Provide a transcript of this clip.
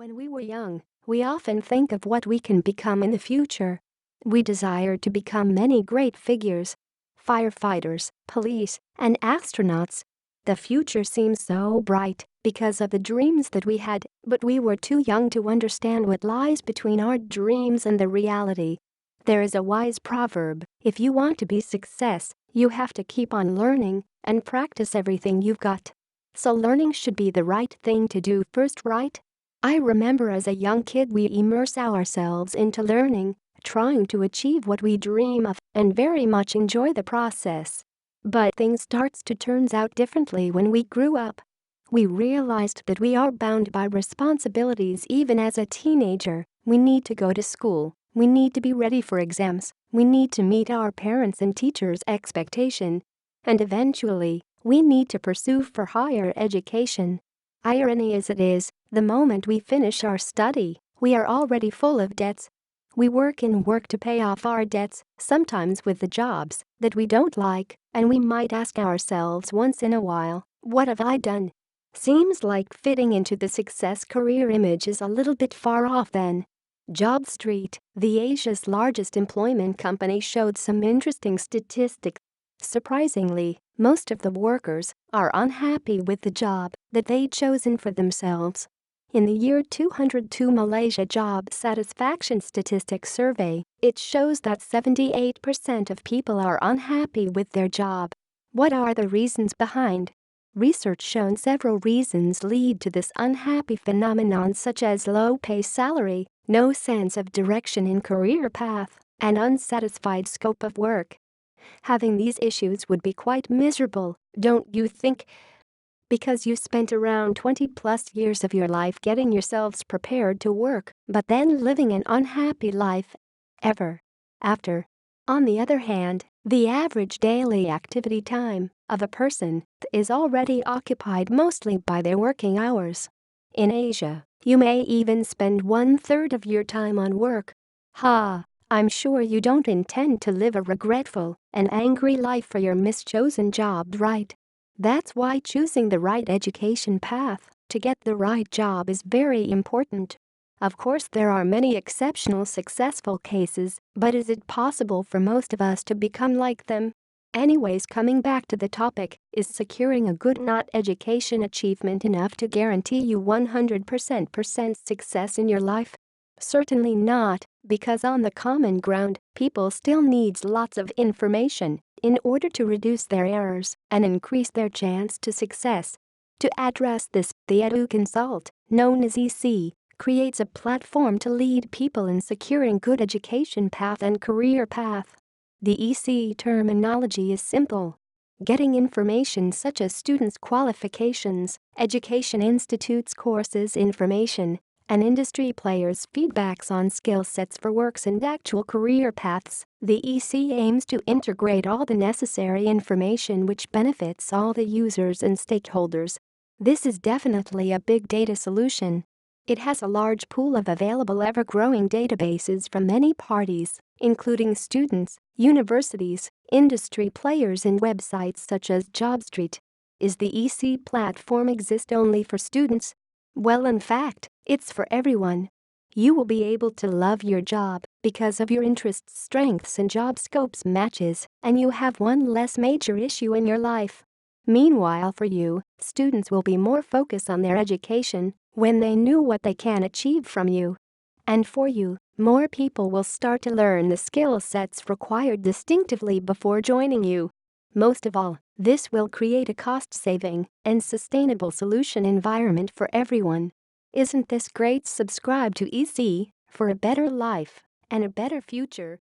When we were young, we often think of what we can become in the future. We desire to become many great figures: firefighters, police, and astronauts. The future seems so bright because of the dreams that we had, but we were too young to understand what lies between our dreams and the reality. There is a wise proverb: if you want to be success, you have to keep on learning and practice everything you've got. So learning should be the right thing to do first, right? I remember as a young kid we immerse ourselves into learning, trying to achieve what we dream of, and very much enjoy the process. But things starts to turn out differently when we grew up. We realized that we are bound by responsibilities even as a teenager. We need to go to school, we need to be ready for exams, we need to meet our parents' and teachers' expectation. And eventually, we need to pursue for higher education. Irony as it is, the moment we finish our study, we are already full of debts. We work to pay off our debts, sometimes with the jobs that we don't like, and we might ask ourselves once in a while, what have I done? Seems like fitting into the success career image is a little bit far off then. JobStreet, the Asia's largest employment company, showed some interesting statistics. Surprisingly, most of the workers are unhappy with the job that they'd chosen for themselves. In the year 2002 Malaysia Job Satisfaction Statistics Survey, it shows that 78% of people are unhappy with their job. What are the reasons behind? Research shown several reasons lead to this unhappy phenomenon, such as low pay salary, no sense of direction in career path, and unsatisfied scope of work. Having these issues would be quite miserable, don't you think? Because you spent around 20 plus years of your life getting yourselves prepared to work, but then living an unhappy life ever after. On the other hand, the average daily activity time of a person is already occupied mostly by their working hours. In Asia, you may even spend 1/3 of your time on work. I'm sure you don't intend to live a regretful and angry life for your mischosen job, right? That's why choosing the right education path to get the right job is very important. Of course, there are many exceptional successful cases, but is it possible for most of us to become like them? Anyways, coming back to the topic, is securing a good not education achievement enough to guarantee you 100% success in your life? Certainly not, because on the common ground, people still needs lots of information in order to reduce their errors and increase their chance to success. To address this, the EduConsult, known as EC, creates a platform to lead people in securing good education path and career path. The EC terminology is simple: getting information such as students' qualifications, education institutes' courses information, and industry players' feedbacks on skill sets for works and actual career paths. The EC aims to integrate all the necessary information which benefits all the users and stakeholders. This is definitely a big data solution. It has a large pool of available ever-growing databases from many parties, including students, universities, industry players, and websites such as JobStreet. Is the EC platform exist only for students? Well, in fact, it's for everyone. You will be able to love your job because of your interests, strengths, and job scopes matches, and you have one less major issue in your life. Meanwhile, for you, students will be more focused on their education when they knew what they can achieve from you. And for you, more people will start to learn the skill sets required distinctively before joining you. Most of all, this will create a cost-saving and sustainable solution environment for everyone. Isn't this great? Subscribe to EC for a better life and a better future.